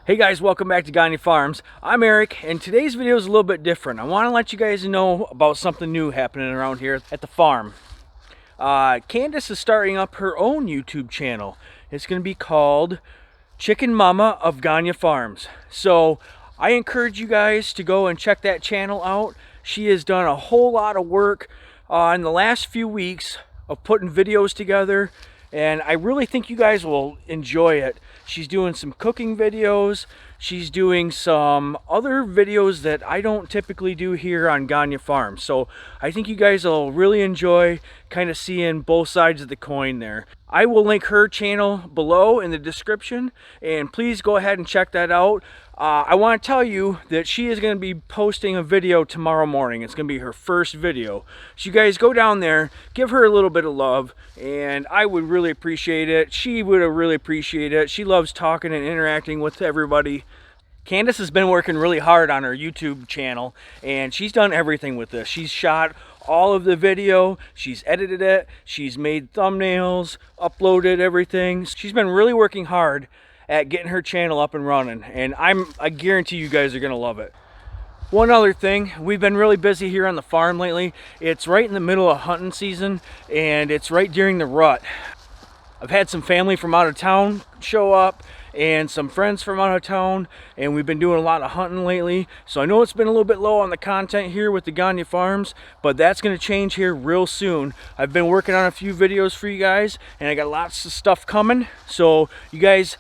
Hey guys, welcome back to Gagne Farms. I'm Eric, and today's video is a little bit different. I want to let you guys know about something new happening around here at the farm. Candace is starting up her own YouTube channel. It's going to be called Chicken Mama of Gagne Farms. So I encourage you guys to go and check that channel out. She has done a whole lot of work in the last few weeks of putting videos together, and I really think you guys will enjoy it. She's doing some cooking videos. She's doing some other videos that I don't typically do here on Gagne Farms. So I think you guys will really enjoy kind of seeing both sides of the coin there. I will link her channel below in the description, and please go ahead and check that out. I want to tell you that she is going to be posting a video tomorrow morning. It's going to be her first video. So you guys go down there, give her a little bit of love, and I would really appreciate it. She would really appreciate it. She loves talking and interacting with everybody. Candace has been working really hard on her YouTube channel, and she's done everything with this. She's shot all of the video, she's edited it, she's made thumbnails, uploaded everything. She's been really working hard at getting her channel up and running, and I guarantee you guys are gonna love it. One other thing, we've been really busy here on the farm lately. It's right in the middle of hunting season, and it's right during the rut. I've had some family from out of town show up and some friends from out of town, and we've been doing a lot of hunting lately. So I know it's been a little bit low on the content here with the Gagne Farms, but that's going to change here real soon. I've been working on a few videos for you guys, and I got lots of stuff coming. So you guys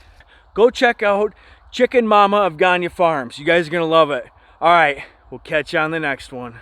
go check out Chicken Mama of Gagne Farms. You guys are going to love it. All right, we'll catch you on the next one.